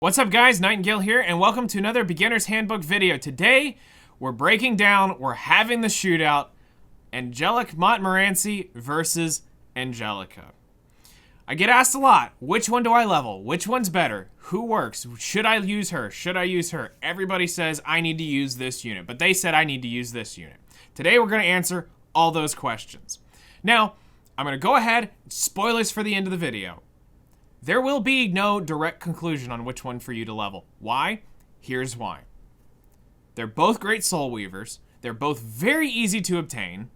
What's up guys, Nightingale here, and welcome to another Beginner's Handbook video. Today, we're having the shootout, Angelic Montmorancy versus Angelica. I get asked a lot, which one do I level? Which one's better? Who works? Should I use her? Should I use her? Everybody says I need to use this unit, but they said I need to use this unit. Today, we're gonna answer all those questions. Now, I'm gonna go ahead, spoilers for the end of the video. There will be no direct conclusion on which one for you to level. Why? Here's why. They're both great soul weavers. They're both very easy to obtain.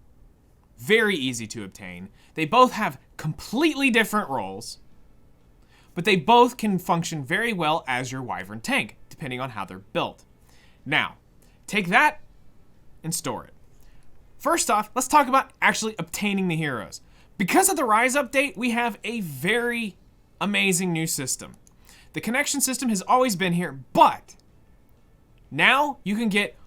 Very easy to obtain. They both have completely different roles, but they both can function very well as your wyvern tank, depending on how they're built. Now, take that and store it. First off, let's talk about actually obtaining the heroes. Because of the Rise update, we have a very amazing new system. The connection system has always been here, but now you can get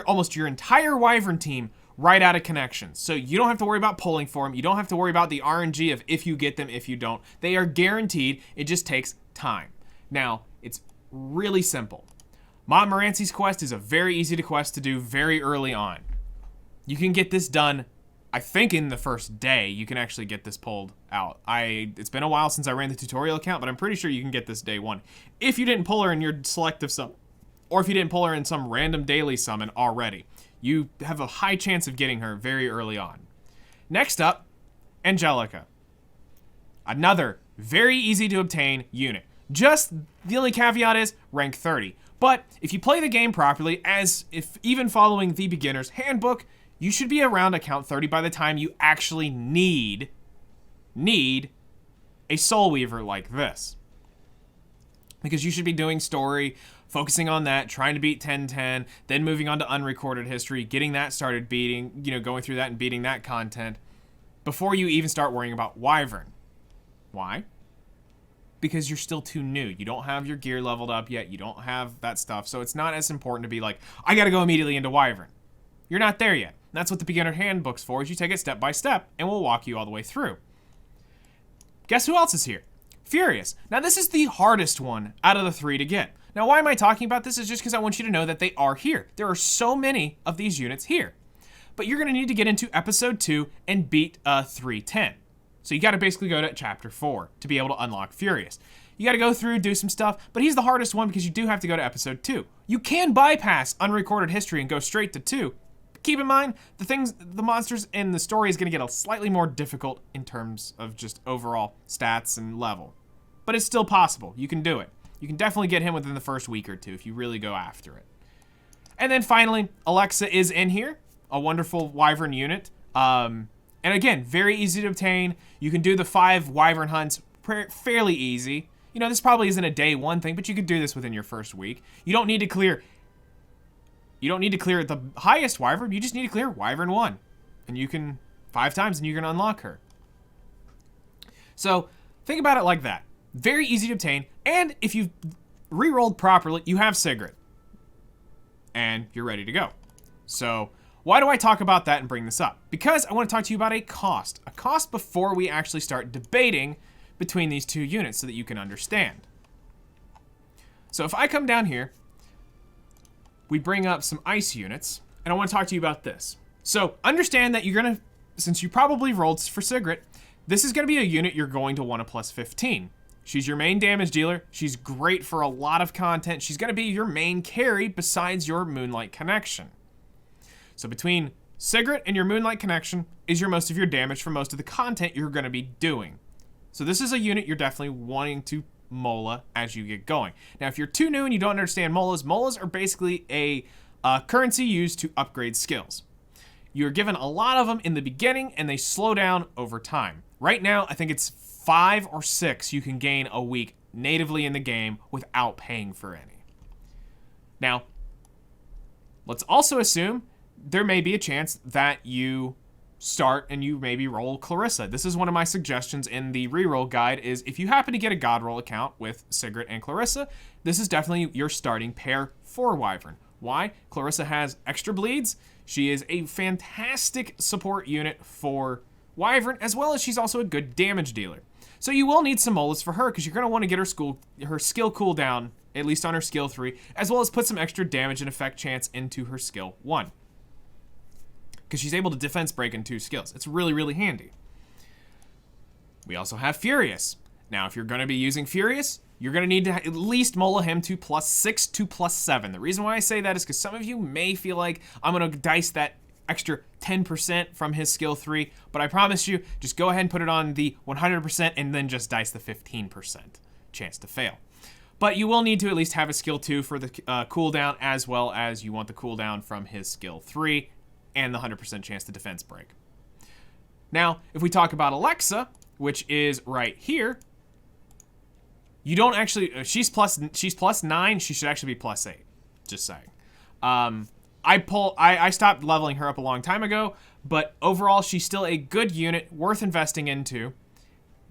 almost your entire wyvern team right out of connections. So you don't have to worry about pulling for them. You don't have to worry about the RNG of if you get them, if you don't. They are guaranteed. It just takes time. Now, it's really simple. Montmorancy's quest is a very easy quest to do very early on. You can get this done, I think in the first day, you can actually get this pulled out. It's been a while since I ran the tutorial account, but I'm pretty sure you can get this day one. If you didn't pull her in your selective summon, or if you didn't pull her in some random daily summon already, you have a high chance of getting her very early on. Next up, Angelica. Another very easy to obtain unit. Just the only caveat is rank 30. But if you play the game properly, even following the beginner's handbook, you should be around account 30 by the time you actually need a soul weaver like this. Because you should be doing story, focusing on that, trying to beat 10-10, then moving on to unrecorded history, getting that started beating, going through that and beating that content before you even start worrying about wyvern. Why? Because you're still too new. You don't have your gear leveled up yet. You don't have that stuff. So it's not as important to be like, I gotta go immediately into wyvern. You're not there yet. That's what the beginner handbook's for, is you take it step by step, and we'll walk you all the way through. Guess who else is here? Furious. Now this is the hardest one out of the three to get. Now why am I talking about this is just because I want you to know that they are here. There are so many of these units here. But you're gonna need to get into episode 2 and beat 310. So you gotta basically go to chapter 4 to be able to unlock Furious. You gotta go through, do some stuff, but he's the hardest one because you do have to go to episode 2. You can bypass unrecorded history and go straight to 2. Keep in mind, the monsters in the story is going to get slightly more difficult in terms of just overall stats and level. But it's still possible. You can do it. You can definitely get him within the first week or two if you really go after it. And then finally, Alexa is in here, a wonderful wyvern unit. And again, very easy to obtain. You can do the 5 wyvern hunts fairly easy. This probably isn't a day one thing, but you could do this within your first week. You don't need to clear the highest wyvern, you just need to clear wyvern 1. And you can 5 times and you can unlock her. So think about it like that. Very easy to obtain, and if you've re-rolled properly, you have Sigrid. And you're ready to go. So why do I talk about that and bring this up? Because I want to talk to you about a cost. A cost before we actually start debating between these two units so that you can understand. So if I come down here, we bring up some ice units, and I want to talk to you about this. So understand that you're going to, since you probably rolled for Sigrid, this is going to be a unit you're going to want a plus 15. She's your main damage dealer. She's great for a lot of content. She's going to be your main carry besides your Moonlight Connection. So between Sigrid and your Moonlight Connection is most of your damage for most of the content you're going to be doing. So this is a unit you're definitely wanting to Mola as you get going. Now, if you're too new and you don't understand molas are basically a currency used to upgrade skills. You're given a lot of them in the beginning and they slow down over time. Right now, I think it's 5 or 6 you can gain a week natively in the game without paying for any. Now, let's also assume there may be a chance that you start and you maybe roll Clarissa. This is one of my suggestions in the reroll guide is if you happen to get a God roll account with Sigrid and Clarissa, this is definitely your starting pair for wyvern. Why? Clarissa has extra bleeds. She is a fantastic support unit for wyvern, as well as she's also a good damage dealer. So you will need some molas for her because you're going to want to get her skill cooldown at least on her skill 3, as well as put some extra damage and effect chance into her skill 1. Because she's able to defense break in 2 skills. It's really, really handy. We also have Furious. Now, if you're going to be using Furious, you're going to need to at least mola him to +6 to +7. The reason why I say that is because some of you may feel like I'm going to dice that extra 10% from his skill 3, but I promise you, just go ahead and put it on the 100% and then just dice the 15% chance to fail. But you will need to at least have a skill 2 for the cooldown, as well as you want the cooldown from his skill 3 and the 100% chance to defense break. Now, if we talk about Alexa, which is right here, you don't actually, she's +9, she should actually be +8, just saying. I stopped leveling her up a long time ago, but overall, she's still a good unit, worth investing into.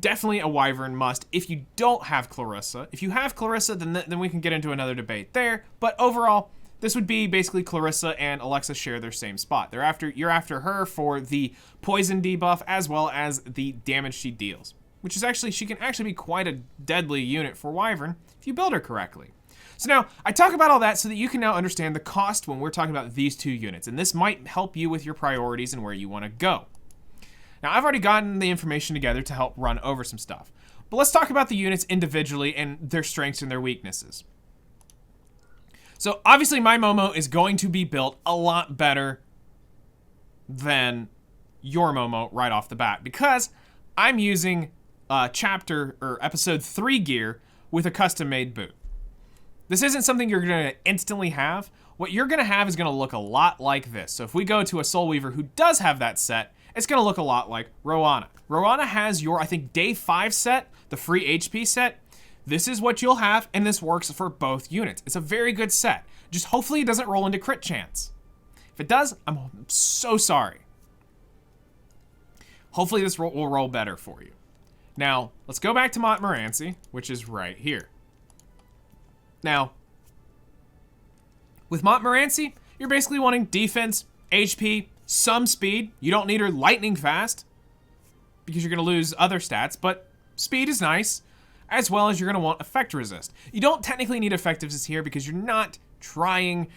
Definitely a Wyvern must if you don't have Clarissa. If you have Clarissa, then we can get into another debate there, but overall, this would be basically Clarissa and Alexa share their same spot. You're after her for the poison debuff as well as the damage she deals, which is actually, she can actually be quite a deadly unit for Wyvern if you build her correctly. So now, I talk about all that so that you can now understand the cost when we're talking about these 2 units, and this might help you with your priorities and where you want to go. Now, I've already gotten the information together to help run over some stuff, but let's talk about the units individually and their strengths and their weaknesses. So, obviously, my Momo is going to be built a lot better than your Momo right off the bat, because I'm using chapter or episode 3 gear with a custom-made boot. This isn't something you're going to instantly have. What you're going to have is going to look a lot like this. So if we go to a Soul Weaver who does have that set, it's going to look a lot like Roanna. Roanna has your, I think, day 5 set, the free HP set. This is what you'll have, and this works for both units. It's a very good set. Just hopefully it doesn't roll into crit chance. If it does, I'm so sorry. Hopefully this will roll better for you. Now, let's go back to Montmorancy, which is right here. Now, with Montmorancy, you're basically wanting defense, HP, some speed. You don't need her lightning fast because you're going to lose other stats, but speed is nice, as well as you're going to want effect resist. You don't technically need effectiveness here because you're not trying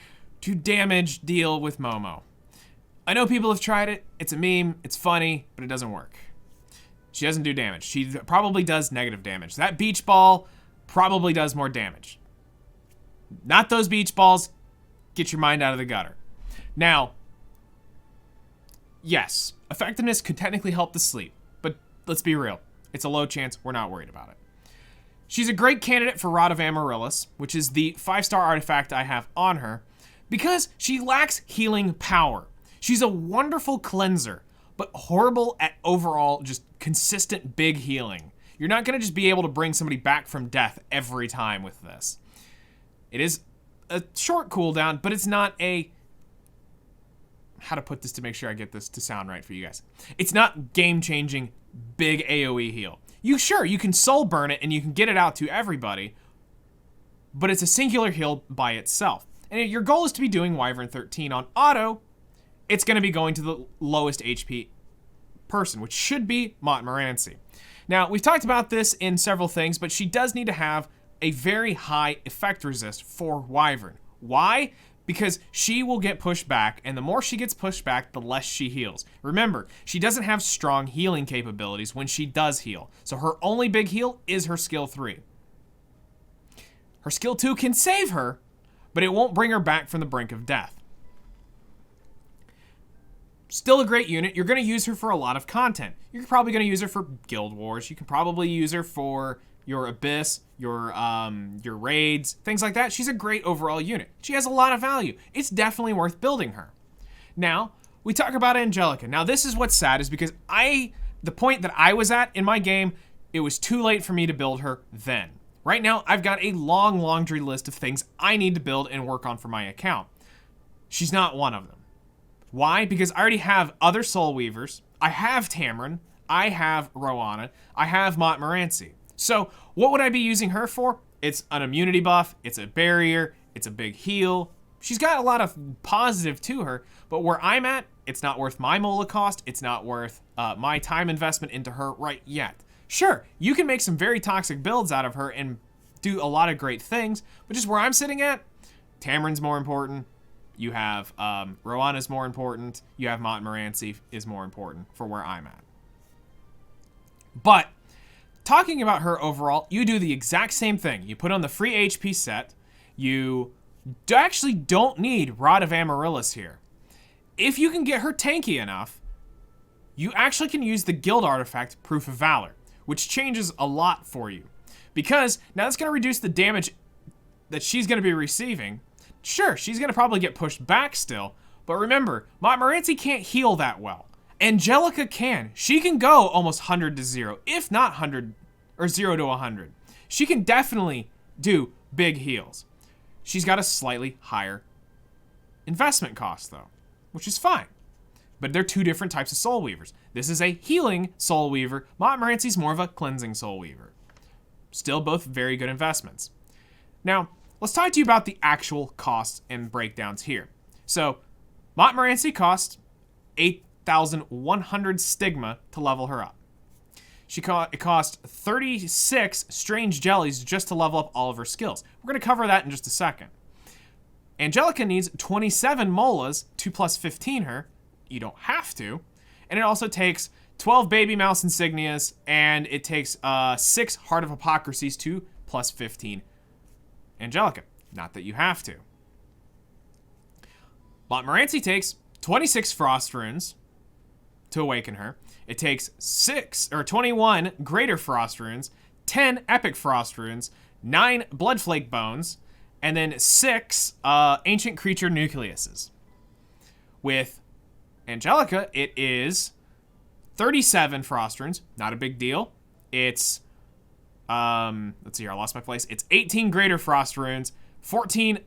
to damage deal with Momo. I know people have tried it. It's a meme. It's funny, but it doesn't work. She doesn't do damage. She probably does negative damage. That beach ball probably does more damage. Not those beach balls. Get your mind out of the gutter. Now, yes, effectiveness could technically help the sleep, but let's be real. It's a low chance. We're not worried about it. She's a great candidate for Rod of Amaryllis, which is the 5-star artifact I have on her, because she lacks healing power. She's a wonderful cleanser, but horrible at overall just consistent big healing. You're not going to just be able to bring somebody back from death every time with this. It is a short cooldown, but it's not a... How to put this to make sure I get this to sound right for you guys. It's not game-changing, big AoE heal. You can soul burn it and you can get it out to everybody, but it's a singular heal by itself. And if your goal is to be doing Wyvern 13 on auto, it's going to be going to the lowest HP person, which should be Montmorancy. Now, we've talked about this in several things, but she does need to have a very high effect resist for Wyvern. Why? Because she will get pushed back, and the more she gets pushed back, the less she heals. Remember, she doesn't have strong healing capabilities when she does heal, so her only big heal is her skill 3. Her skill 2 can save her, but it won't bring her back from the brink of death. Still a great unit. You're going to use her for a lot of content. You're probably going to use her for Guild Wars. You can probably use her for your Abyss, your raids, things like that. She's a great overall unit. She has a lot of value. It's definitely worth building her. Now, we talk about Angelica. Now, this is what's sad, is because the point that I was at in my game, it was too late for me to build her then. Right now, I've got a long laundry list of things I need to build and work on for my account. She's not one of them. Why? Because I already have other Soul Weavers. I have Tamarin. I have Roanna. I have Montmorancy. So what would I be using her for? It's an immunity buff. It's a barrier. It's a big heal. She's got a lot of positive to her, but where I'm at, it's not worth my mola cost. It's not worth my time investment into her right yet. Sure, you can make some very toxic builds out of her and do a lot of great things, but just where I'm sitting at, Tamarin's more important. You have Rowanna's more important. You have Montmorancy is more important for where I'm at. But talking about her overall, you do the exact same thing. You put on the free HP set. You actually don't need Rod of Amaryllis here. If you can get her tanky enough, you actually can use the guild artifact Proof of Valor, which changes a lot for you. Because now it's going to reduce the damage that she's going to be receiving. Sure, she's going to probably get pushed back still, but remember, Montmorancy can't heal that well. Angelica can. She can go almost 100 to 0, if not 100 or 0 to 100. She can definitely do big heals. She's got a slightly higher investment cost though, which is fine. But they're two different types of Soul Weavers. This is a healing Soul Weaver. Montmorancy's more of a cleansing Soul Weaver. Still both very good investments. Now, let's talk to you about the actual costs and breakdowns here. So, Montmorancy costs 8,100 stigma to level her up. It cost 36 strange jellies just to level up all of her skills. We're going to cover that in just a second. Angelica needs 27 molas to plus 15 her. You don't have to. And it also takes 12 baby mouse insignias, and it takes 6 Heart of Hypocrisies to plus 15 Angelica. Not that you have to. Montmorancy takes 26 Frost Runes to awaken her. It takes 21 Greater Frost Runes, 10 Epic Frost Runes, 9 Bloodflake Bones, and then 6 Ancient Creature Nucleuses. With Angelica, it is 37 Frost Runes, not a big deal. It's, let's see here, I lost my place. It's 18 Greater Frost Runes, 14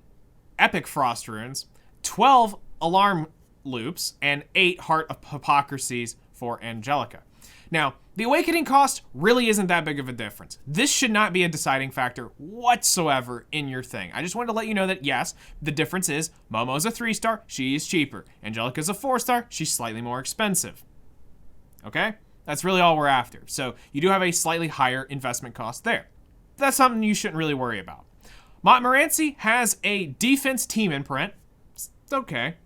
Epic Frost Runes, 12 Alarm Loops, and 8 Heart of Hypocrisies for Angelica. Now, the awakening cost really isn't that big of a difference. This should not be a deciding factor whatsoever in your thing. I just wanted to let you know that, yes, the difference is Momo's a 3-star, she's cheaper. Angelica's a 4-star, she's slightly more expensive. Okay? That's really all we're after. So you do have a slightly higher investment cost there. That's something you shouldn't really worry about. Montmorancy has a defense team imprint. It's okay.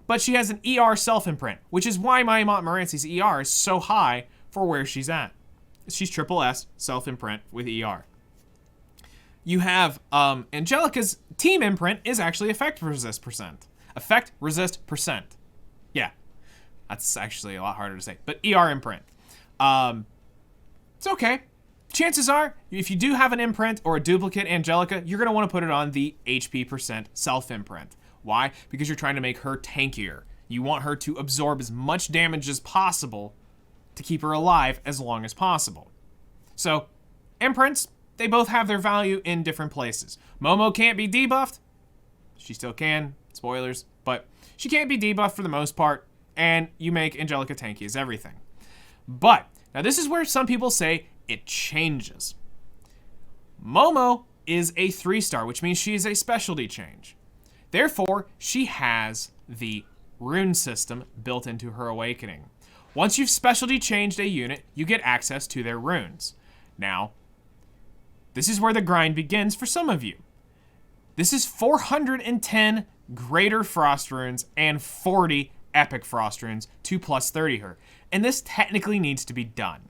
But she has an ER self-imprint, which is why my Montmorancy's ER is so high for where she's at. She's triple S self-imprint with ER. You have Angelica's team imprint is actually effect resist percent. Effect resist percent. Yeah, that's actually a lot harder to say. But ER imprint. It's okay. Chances are, if you do have an imprint or a duplicate Angelica, you're going to want to put it on the HP percent self-imprint. Why? Because you're trying to make her tankier. You want her to absorb as much damage as possible to keep her alive as long as possible. So, imprints, they both have their value in different places. Momo can't be debuffed. She still can, spoilers, but she can't be debuffed for the most part, and you make Angelica tanky as everything. But, now this is where some people say it changes. Momo is a 3-star, which means she is a specialty change. Therefore, she has the rune system built into her awakening. Once you've specialty changed a unit, you get access to their runes. Now, this is where the grind begins for some of you. This is 410 Greater Frost Runes and 40 Epic Frost Runes to plus 30 her. And this technically needs to be done.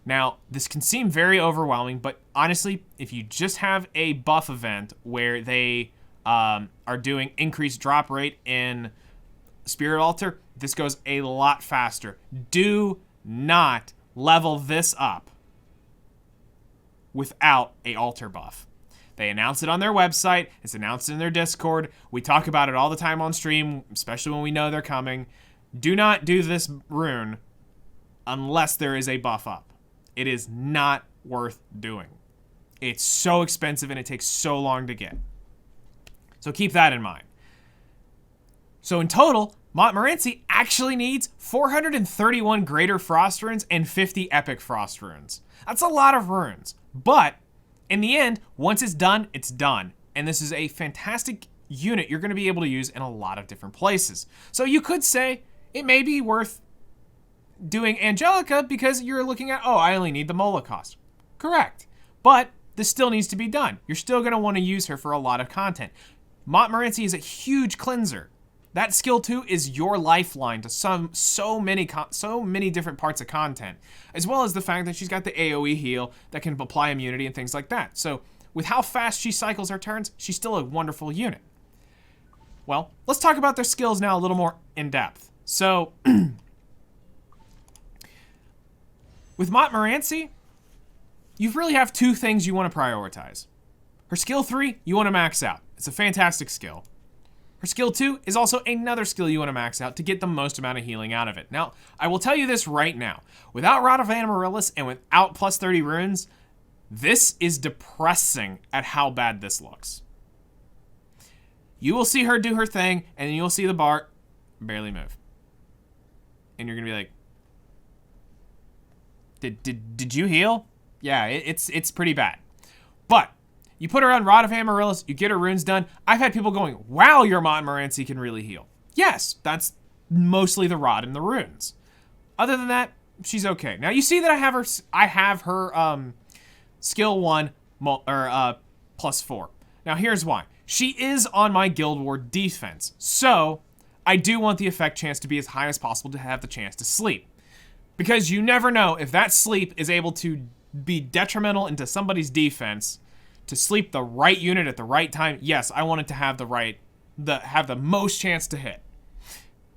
Now, this can seem very overwhelming, but honestly, if you just have a buff event where they are doing increased drop rate in Spirit Altar, this goes a lot faster. Do not level this up without a altar buff. They announce it on their website. It's announced in their Discord. We talk about it all the time on stream, especially when we know they're coming. Do not do this rune unless there is a buff up. It is not worth doing. It's so expensive and it takes so long to get. So keep that in mind. So in total, Montmorancy actually needs 431 Greater Frost Runes and 50 Epic Frost Runes. That's a lot of runes. But in the end, once it's done, it's done. And this is a fantastic unit you're going to be able to use in a lot of different places. So you could say it may be worth doing Angelica because you're looking at, oh, I only need the Mola cost. Correct. But this still needs to be done. You're still going to want to use her for a lot of content. Montmorancy is a huge cleanser. That skill 2 is your lifeline to so many different parts of content, as well as the fact that she's got the AoE heal that can apply immunity and things like that. So with how fast she cycles her turns, she's still a wonderful unit. Well, let's talk about their skills now a little more in depth. So with Montmorancy, you really have 2 things you want to prioritize. Her skill 3, you want to max out. It's a fantastic skill. Her skill 2 is also another skill you want to max out to get the most amount of healing out of it. Now, I will tell you this right now. Without Rod of Amaryllis and without plus 30 runes, this is depressing at how bad this looks. You will see her do her thing, and then you'll see the bar barely move. And you're going to be like, did you heal? Yeah, it's pretty bad. But you put her on Rod of Amaryllis, you get her runes done. I've had people going, wow, your Montmorancy can really heal. Yes, that's mostly the Rod and the runes. Other than that, she's okay. Now you see that I have her skill 1 plus 4. Now here's why. She is on my Guild War defense, so I do want the effect chance to be as high as possible to have the chance to sleep. Because you never know if that sleep is able to be detrimental into somebody's defense. To sleep the right unit at the right time, yes, I want it to have have the most chance to hit.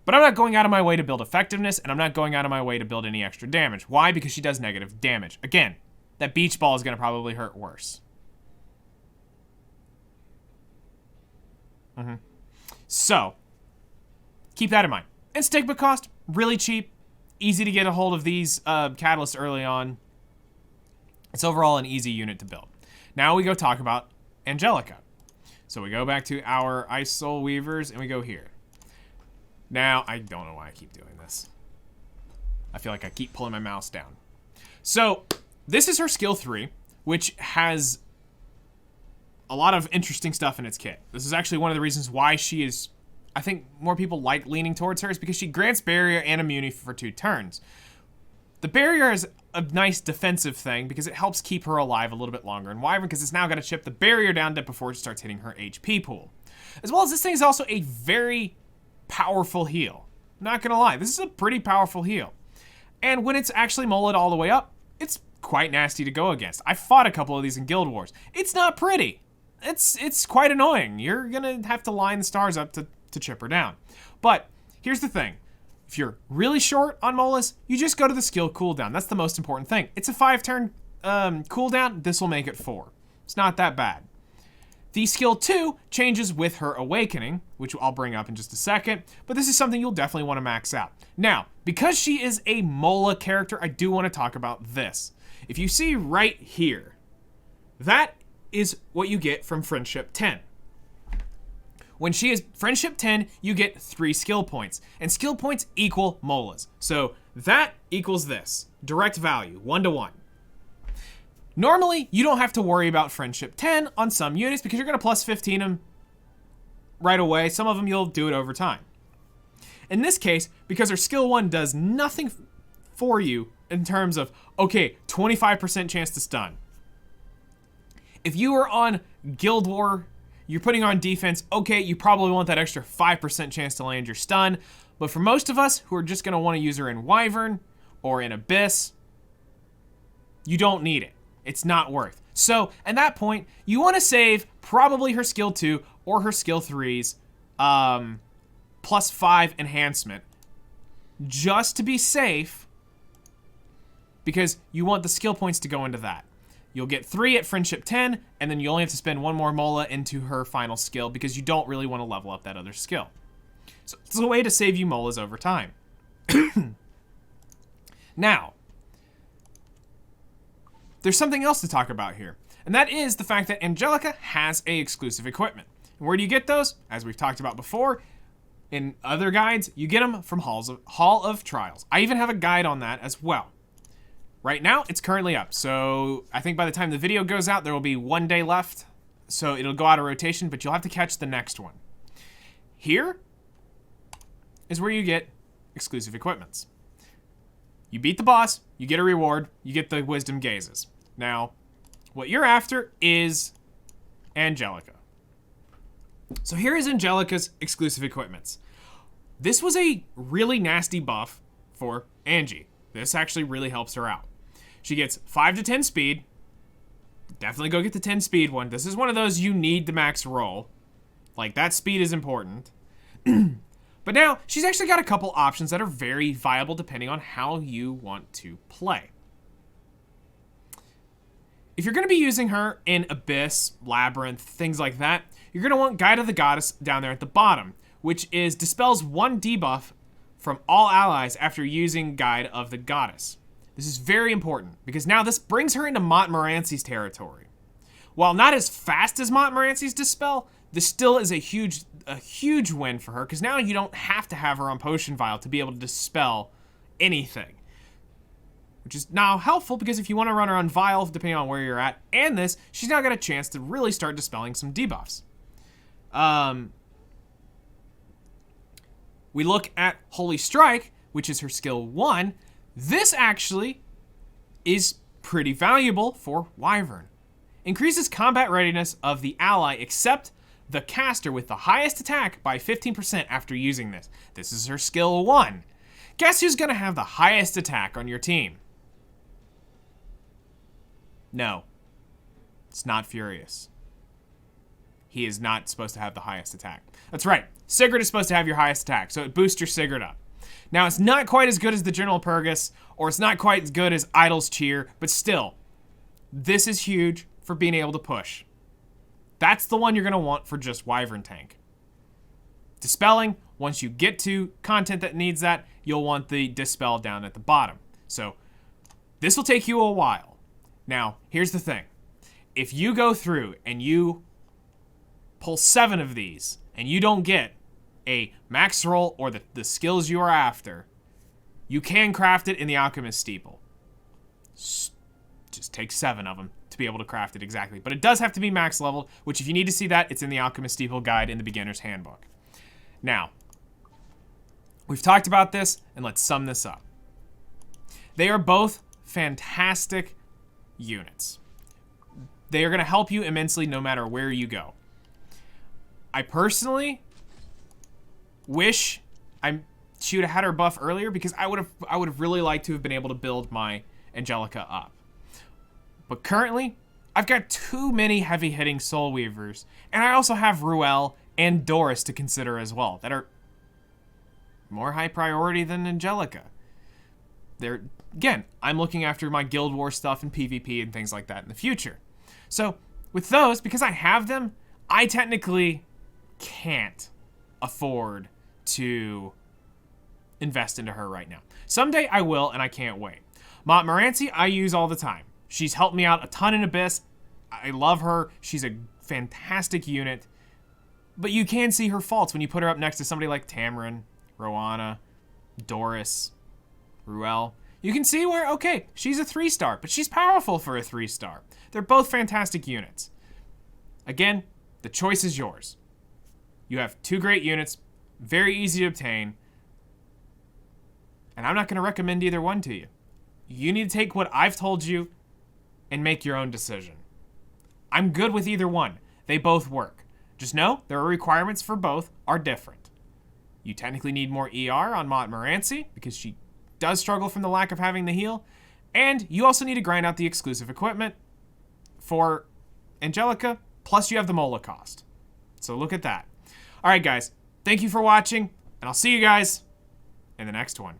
But I'm not going out of my way to build effectiveness, and I'm not going out of my way to build any extra damage. Why? Because she does negative damage. Again, that beach ball is going to probably hurt worse. So, keep that in mind. And stigma cost, really cheap. Easy to get a hold of these catalysts early on. It's overall an easy unit to build. Now we go talk about Angelica. So we go back to our Ice Soul Weavers and we go here. Now, I don't know why I keep doing this. I feel like I keep pulling my mouse down. So this is her skill 3, which has a lot of interesting stuff in its kit. This is actually one of the reasons why she is, I think more people like leaning towards her, is because she grants barrier and immunity for 2 turns. The barrier is a nice defensive thing because it helps keep her alive a little bit longer. And why? Because it's now got to chip the barrier down before it starts hitting her HP pool. As well as this thing is also a very powerful heal. Not gonna lie, this is a pretty powerful heal. And when it's actually mullet all the way up, it's quite nasty to go against. I fought a couple of these in Guild Wars. It's not pretty. It's quite annoying. You're gonna have to line the stars up to chip her down. But here's the thing. If you're really short on Molas, you just go to the skill cooldown. That's the most important thing. It's a 5-turn cooldown. This will make it 4. It's not that bad. The skill 2 changes with her awakening, which I'll bring up in just a second, but this is something you'll definitely want to max out. Now, because she is a Mola character, I do want to talk about this. If you see right here, that is what you get from Friendship 10. When she is Friendship 10, you get 3 skill points, and skill points equal Molas. So that equals this, direct value, 1-to-1. Normally, you don't have to worry about Friendship 10 on some units because you're gonna plus 15 them right away. Some of them you'll do it over time. In this case, because her skill 1 does nothing for you in terms of, okay, 25% chance to stun. If you are on Guild War, you're putting on defense, okay, you probably want that extra 5% chance to land your stun, but for most of us who are just gonna wanna use her in Wyvern or in Abyss, you don't need it. It's not worth. So, at that point, you wanna save probably her skill 2 or her skill 3's plus 5 enhancement, just to be safe, because you want the skill points to go into that. You'll get 3 at Friendship 10, and then you only have to spend 1 more Mola into her final skill because you don't really want to level up that other skill. So it's a way to save you Molas over time. Now, there's something else to talk about here, and that is the fact that Angelica has a exclusive equipment. And where do you get those? As we've talked about before, in other guides, you get them from Hall of Trials. I even have a guide on that as well. Right now, it's currently up, so I think by the time the video goes out, there will be 1 day left, so it'll go out of rotation, but you'll have to catch the next one. Here is where you get exclusive equipments. You beat the boss, you get a reward, you get the Wisdom Gazes. Now, what you're after is Angelica. So here is Angelica's exclusive equipments. This was a really nasty buff for Angie. This actually really helps her out. She gets 5 to 10 speed. Definitely go get the 10 speed one. This is one of those you need the max roll. Like, that speed is important. But now, she's actually got a couple options that are very viable depending on how you want to play. If you're going to be using her in Abyss, Labyrinth, things like that, you're going to want Guide of the Goddess down there at the bottom, which is dispels 1 debuff from all allies after using Guide of the Goddess. This is very important because now this brings her into Montmorancy's territory. While not as fast as Montmorancy's Dispel, this still is a huge win for her because now you don't have to have her on Potion Vial to be able to dispel anything. Which is now helpful because if you want to run her on Vial, depending on where you're at, and this, she's now got a chance to really start dispelling some debuffs. We look at Holy Strike, which is her skill 1. This actually is pretty valuable for Wyvern. Increases combat readiness of the ally except the caster with the highest attack by 15% after using this. This is her skill 1. Guess who's gonna have the highest attack on your team? No, it's not Furious. He is not supposed to have the highest attack. That's right, Sigurd is supposed to have your highest attack, so it boosts your Sigurd up. Now, it's not quite as good as the General Purgus, or it's not quite as good as Idol's Cheer, but still, this is huge for being able to push. That's the one you're gonna want for just Wyvern tank. Dispelling, once you get to content that needs that, you'll want the Dispel down at the bottom. So, this will take you a while. Now, here's the thing. If you go through and you pull 7 of these, and you don't get a max roll or the skills you are after, you can craft it in the Alchemist Steeple. Just take 7 of them to be able to craft it exactly. But it does have to be max leveled, which if you need to see that, it's in the Alchemist Steeple guide in the Beginner's Handbook. Now, we've talked about this, and let's sum this up. They are both fantastic units. They are going to help you immensely no matter where you go. I personally wish she would have had her buff earlier because I would have really liked to have been able to build my Angelica up. But currently, I've got too many heavy-hitting Soul Weavers, and I also have Ruel and Doris to consider as well that are more high priority than Angelica. Again, I'm looking after my Guild War stuff and PvP and things like that in the future. So with those, because I have them, I technically can't afford to invest into her right now. Someday I will, and I can't wait. Montmorancy I use all the time. She's helped me out a ton in Abyss. I love her. She's a fantastic unit. But you can see her faults when you put her up next to somebody like Tamarin, Roanna, Doris, Ruel. You can see where, okay, she's a 3-star, but she's powerful for a 3-star. They're both fantastic units. Again, the choice is yours. You have 2 great units, very easy to obtain, and I'm not going to recommend either one to you. You need to take what I've told you and make your own decision. I'm good with either one. They both work. Just know their requirements for both are different. You technically need more ER on Montmorancy because she does struggle from the lack of having the heal, and you also need to grind out the exclusive equipment for Angelica, plus you have the Mola cost. So look at that. All right, guys, thank you for watching, and I'll see you guys in the next one.